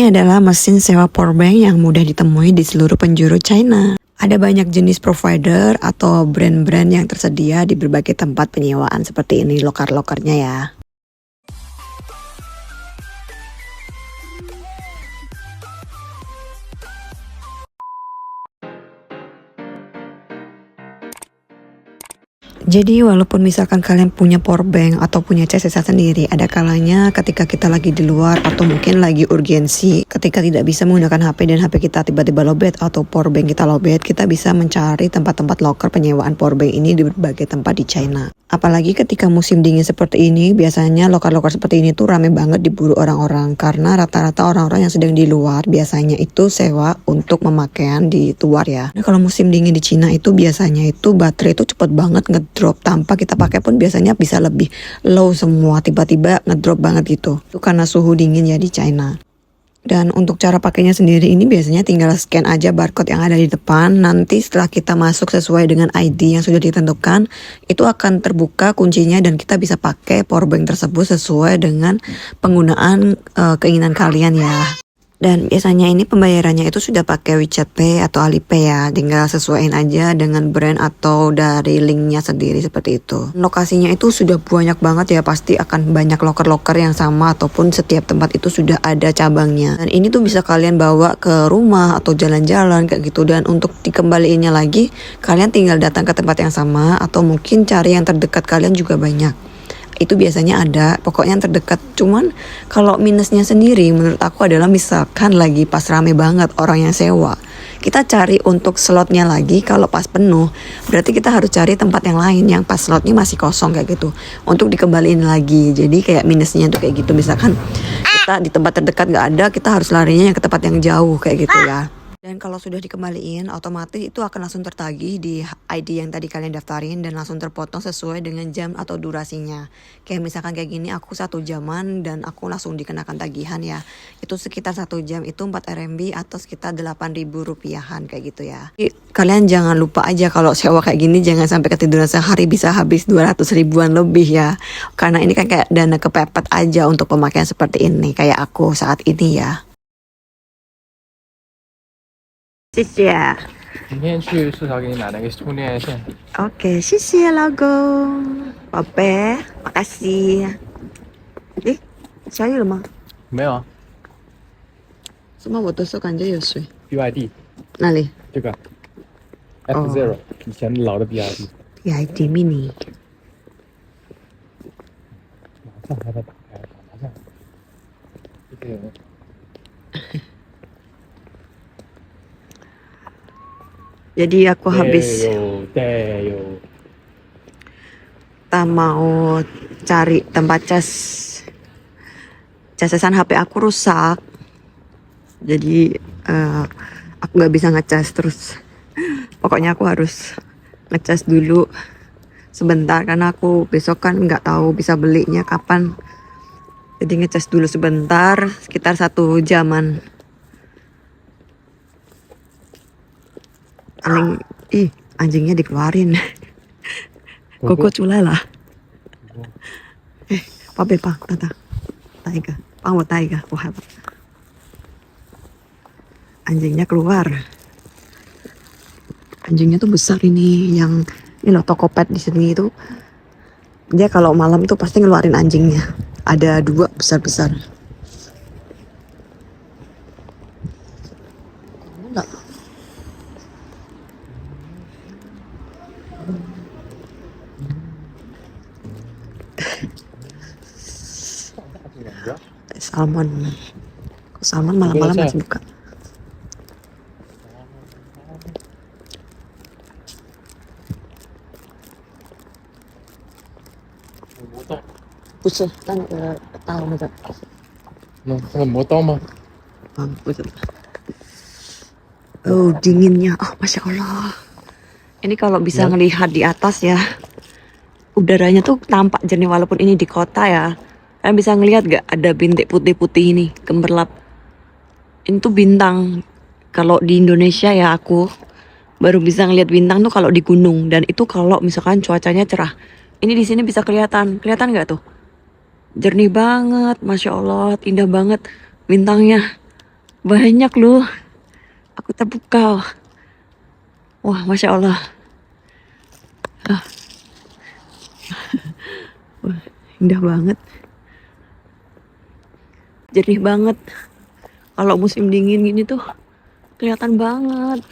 Ini adalah mesin sewa powerbank yang mudah ditemui di seluruh penjuru China. Ada banyak jenis provider atau brand-brand yang tersedia di berbagai tempat penyewaan seperti ini loker-lokernya ya. Jadi walaupun misalkan kalian punya powerbank atau punya CCSA sendiri, ada kalanya ketika kita lagi di luar atau mungkin lagi urgensi, ketika tidak bisa menggunakan HP dan HP kita tiba-tiba lowbat atau powerbank kita lowbat, kita bisa mencari tempat-tempat loker penyewaan powerbank ini di berbagai tempat di China. Apalagi ketika musim dingin seperti ini, biasanya loker-loker seperti ini tuh rame banget diburu orang-orang karena rata-rata orang-orang yang sedang di luar biasanya itu sewa untuk pemakaian di luar ya. Nah, kalau musim dingin di Cina itu biasanya itu baterai itu cepet banget ngedrop, tanpa kita pakai pun biasanya bisa lebih low semua, tiba-tiba ngedrop banget gitu. Itu karena suhu dingin ya di China. Dan untuk cara pakainya sendiri ini biasanya tinggal scan aja barcode yang ada di depan. Nanti setelah kita masuk sesuai dengan ID yang sudah ditentukan, itu akan terbuka kuncinya dan kita bisa pakai powerbank tersebut sesuai dengan penggunaan keinginan kalian ya. Dan biasanya ini pembayarannya itu sudah pakai WeChat Pay atau Alipay ya. Tinggal sesuaiin aja dengan brand atau dari linknya sendiri seperti itu. Lokasinya itu sudah banyak banget ya. Pasti akan banyak loker-loker yang sama ataupun setiap tempat itu sudah ada cabangnya. Dan ini tuh bisa kalian bawa ke rumah atau jalan-jalan kayak gitu. Dan untuk dikembaliinnya lagi, kalian tinggal datang ke tempat yang sama atau mungkin cari yang terdekat kalian juga banyak. Itu biasanya ada, pokoknya yang terdekat. Cuman kalau minusnya sendiri menurut aku adalah misalkan lagi pas rame banget orang yang sewa, kita cari untuk slotnya lagi. Kalau pas penuh berarti kita harus cari tempat yang lain yang pas slotnya masih kosong kayak gitu untuk dikembaliin lagi. Jadi kayak minusnya tuh kayak gitu, misalkan kita di tempat terdekat nggak ada, kita harus larinya ke tempat yang jauh kayak gitu ya. Dan kalau sudah dikembaliin, otomatis itu akan langsung tertagih di ID yang tadi kalian daftarin dan langsung terpotong sesuai dengan jam atau durasinya. Kayak misalkan kayak gini, aku 1 jaman dan aku langsung dikenakan tagihan ya. Itu sekitar 1 jam itu 4 RMB atau sekitar 8.000 rupiahan kayak gitu ya. Jadi, kalian jangan lupa aja kalau sewa kayak gini jangan sampai ketiduran sehari bisa habis 200 ribuan lebih ya. Karena ini kan kayak dana kepepet aja untuk pemakaian seperti ini kayak aku saat ini ya. 谢谢。明天去市场给你买那个充电线。Oke, 谢谢老公，宝贝，makasih。诶，下雨了吗？没有啊怎么我的手感觉有水？ ，BYD 哪里这个 F0，以前老的 BYD， ？BYD mini。马上还在打开，打麻将。这个 Jadi aku habis Deo. tak mau cari tempat casan HP aku rusak. Jadi aku nggak bisa ngecas terus. Pokoknya aku harus ngecas dulu sebentar karena aku besok kan nggak tahu bisa belinya kapan. Jadi ngecas dulu sebentar, sekitar 1 jaman. Anjingnya dikeluarin. Koko culai lah. Pape pa, tata. Taiga, mau taiga, wah. Anjingnya keluar. Anjingnya tuh besar ini, yang ini loh Tokopedt di sini itu. Dia kalau malam tuh pasti ngeluarin anjingnya. Ada 2 besar-besar. Enggak. Salmon. Kok salmon malam-malam masih buka? Buset, kan tahu nggak? 那个磨刀吗？ Buset. Oh dinginnya, masya Allah. Ini kalau bisa ngelihat di atas ya, udaranya tuh tampak jernih walaupun ini di kota ya. Kalian bisa ngelihat gak ada bintik putih-putih ini, gemerlap. Ini tuh bintang. Kalau di Indonesia ya aku baru bisa ngelihat bintang tuh kalau di gunung, dan itu kalau misalkan cuacanya cerah. Ini di sini bisa kelihatan nggak tuh? Jernih banget, masya Allah, indah banget bintangnya. Banyak loh. Aku terpukau. Wah, Masya Allah. Ah, wah, indah banget. Jernih banget. Kalau musim dingin gini tuh kelihatan banget.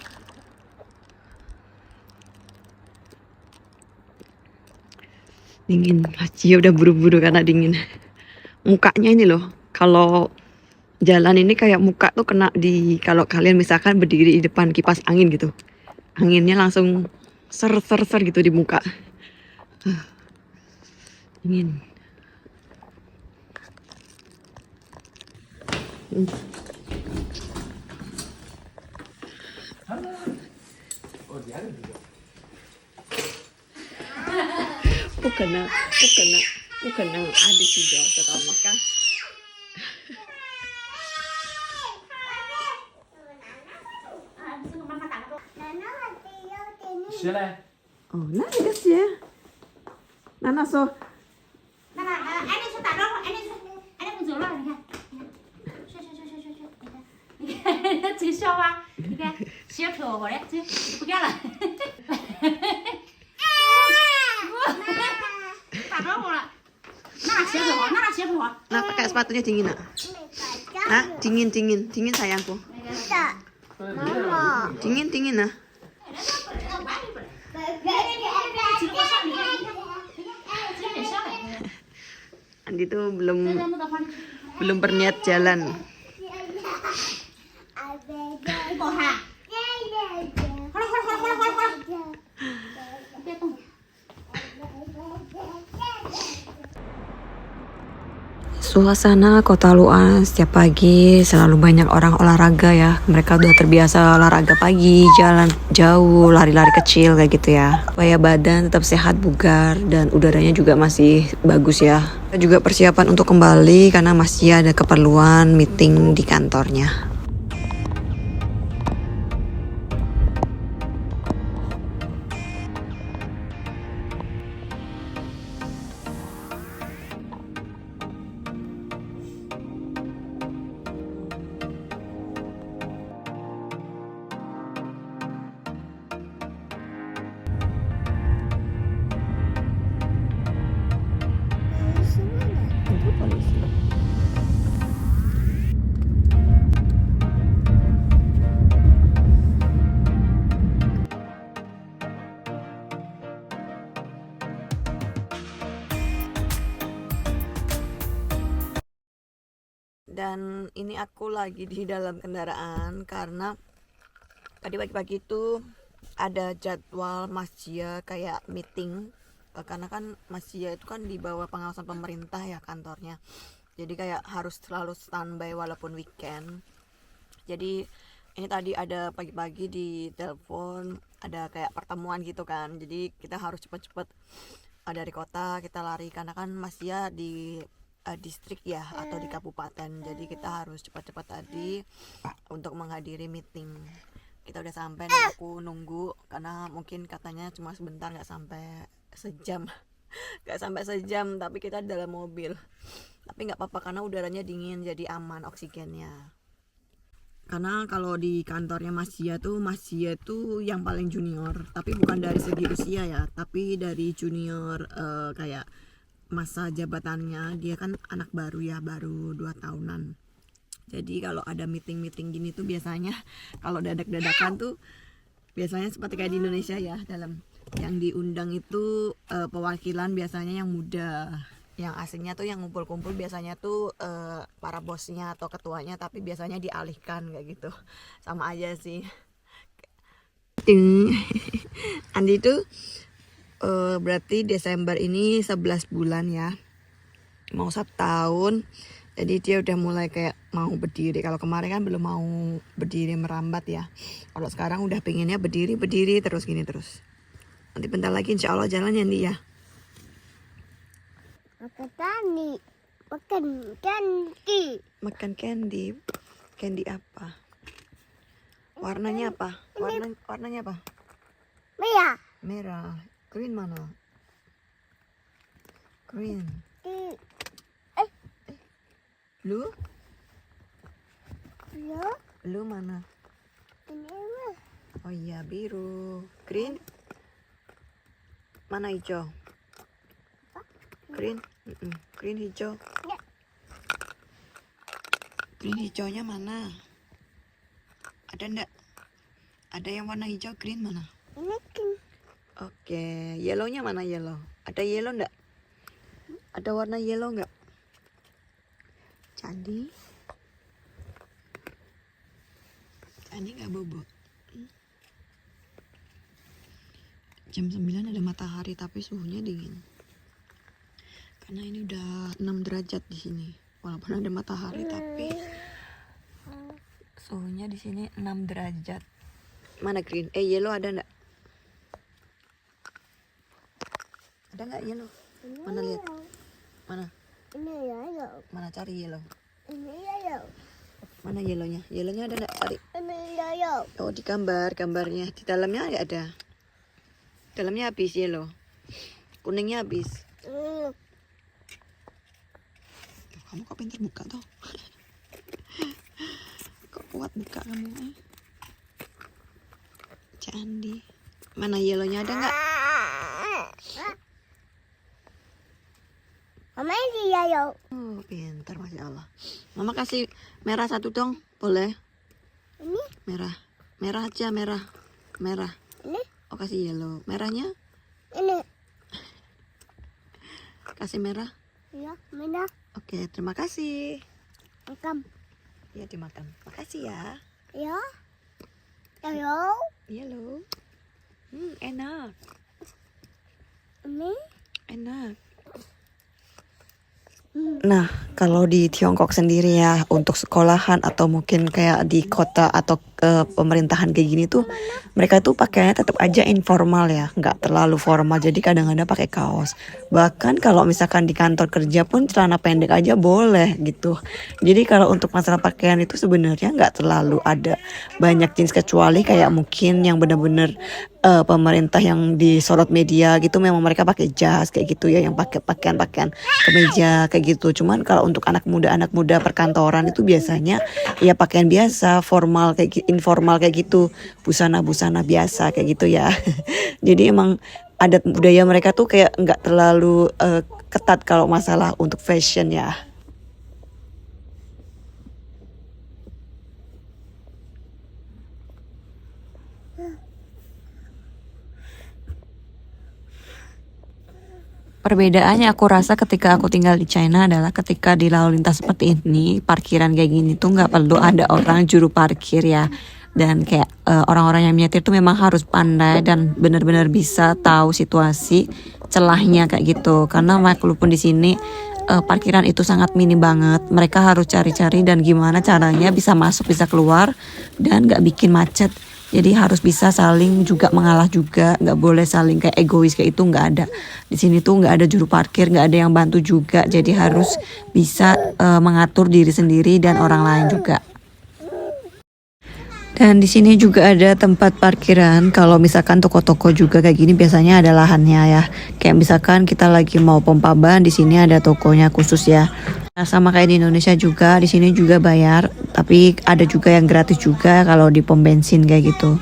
Dingin. Cia udah buru-buru karena dingin. Mukanya ini loh. Kalau jalan ini kayak muka tuh kena di, kalau kalian misalkan berdiri di depan kipas angin gitu. Anginnya langsung ser gitu di muka. Dingin. Bukan adik juga pertama kan. Oh, nah guys ya. Nana so. Anh đi xuống tạt đó, anh đi xuống rồi, này kìa. Nó chỉ sao à? Kìa, xếp thừa vào đấy chứ. Không ghét là. Tạt đó rồi ạ. Nó là xếp thừa. Nah, pakai sepatunya dingin nak? Nah, dingin sayangku. Dingin nah. Andi tuh belum berniat jalan. Suasana Kota Lu'an setiap pagi selalu banyak orang olahraga ya. Mereka udah terbiasa olahraga pagi, jalan jauh, lari-lari kecil kayak gitu ya. Supaya badan tetap sehat, bugar, dan udaranya juga masih bagus ya. Kita juga persiapan untuk kembali karena masih ada keperluan meeting di kantornya. Dan ini aku lagi di dalam kendaraan karena tadi pagi-pagi itu ada jadwal masjid kayak meeting. Karena kan masjid itu kan di bawah pengawasan pemerintah ya kantornya. Jadi kayak harus selalu standby walaupun weekend. Jadi ini tadi ada pagi-pagi di telepon ada kayak pertemuan gitu kan. Jadi kita harus cepet-cepet dari kota kita lari karena kan masih di distrik ya atau di kabupaten. Jadi kita harus cepat-cepat tadi untuk menghadiri meeting. Kita udah sampai dan aku nunggu karena mungkin katanya cuma sebentar, nggak sampai sejam. Nggak sampai sejam tapi kita di dalam mobil. Tapi nggak apa-apa karena udaranya dingin jadi aman oksigennya. Karena kalau di kantornya Masjid tuh yang paling junior, tapi bukan dari segi usia ya, tapi dari junior kayak masa jabatannya. Dia kan anak baru ya, baru 2 tahunan. Jadi kalau ada meeting gini tuh biasanya kalau dadak-dadakan tuh biasanya seperti kayak di Indonesia ya, dalam yang diundang itu perwakilan biasanya yang muda. Yang aslinya tuh yang ngumpul-kumpul biasanya tuh para bosnya atau ketuanya, tapi biasanya dialihkan kayak gitu. Sama aja sih. Andi tuh berarti Desember ini 11 bulan ya, mau 1 tahun. Jadi dia udah mulai kayak mau berdiri. Kalau kemarin kan belum mau berdiri merambat ya. Kalau sekarang udah pengennya berdiri terus gini terus. Nanti bentar lagi insya Allah jalan ya Andi ya. Makan candy. Candy apa? Warnanya apa? Warnanya apa? Merah. Green mana? Green. Blue? Blue mana? Oh iya, biru. Green? Mana hijau? Green? Green hijau. Green hijaunya mana? Ada ndak? Ada yang warna hijau green mana? Oke, yellownya mana yellow? Ada yellow ndak? Ada warna yellow nggak? Candi? Candi nggak bobo? Jam 9 ada matahari tapi suhunya dingin. Karena ini udah 6 derajat di sini. Walaupun ada matahari tapi suhunya di sini 6 derajat. Mana green? Yellow ada nggak? Ada nggak yellow? Mana lihat? Mana? Mana cari yellow? Mana yellownya? Yellownya ada nggak? Cari. Oh, di gambarnya. Di dalamnya ada. Dalamnya habis yellow. Kuningnya habis. Tuh, kamu kok pintar buka tuh? Kok kuat buka kamu? Candi. Mana yellownya ada nggak? Mama ini yellow. Oh, pintar, Masya Allah. Mama kasih merah satu dong, boleh? Ini? Merah aja, merah. Ini? Oh, kasih yellow. Merahnya? Ini. Kasih merah. Ya, mana? Oke, terima kasih. Makan. Ya, dimakan. Makasih ya. Ya. Yellow. Yellow. Enak. Ini. Enak. Nah, kalau di Tiongkok sendiri ya, untuk sekolahan atau mungkin kayak di kota atau pemerintahan kayak gini tuh, mereka tuh pakainya tetap aja informal ya, nggak terlalu formal. Jadi kadang-kadang pakai kaos. Bahkan kalau misalkan di kantor kerja pun celana pendek aja boleh gitu. Jadi kalau untuk masalah pakaian itu sebenarnya nggak terlalu ada banyak jenis, kecuali kayak mungkin yang benar-benar pemerintah yang disorot media gitu, memang mereka pakai jas kayak gitu ya, yang pakai pakaian kemeja kayak gitu. Cuman kalau untuk anak muda perkantoran itu biasanya ya pakaian biasa, formal kayak informal kayak gitu, busana biasa kayak gitu ya. Jadi emang adat budaya mereka tuh kayak nggak terlalu ketat kalau masalah untuk fashion ya. Perbedaannya aku rasa ketika aku tinggal di China adalah ketika di lalu lintas seperti ini, parkiran kayak gini tuh nggak perlu ada orang juru parkir ya. Dan kayak orang-orang yang menyetir tuh memang harus pandai dan benar-benar bisa tahu situasi celahnya kayak gitu. Karena walaupun di sini parkiran itu sangat minim banget, mereka harus cari-cari dan gimana caranya bisa masuk bisa keluar dan nggak bikin macet. Jadi harus bisa saling juga mengalah juga, nggak boleh saling kayak egois kayak itu, nggak ada. Di sini tuh nggak ada juru parkir, nggak ada yang bantu juga. Jadi harus bisa mengatur diri sendiri dan orang lain juga. Dan di sini juga ada tempat parkiran. Kalau misalkan toko-toko juga kayak gini biasanya ada lahannya ya. Kayak misalkan kita lagi mau pompa ban, di sini ada tokonya khusus ya. Nah, sama kayak di Indonesia juga, di sini juga bayar, tapi ada juga yang gratis juga kalau di pom bensin kayak gitu.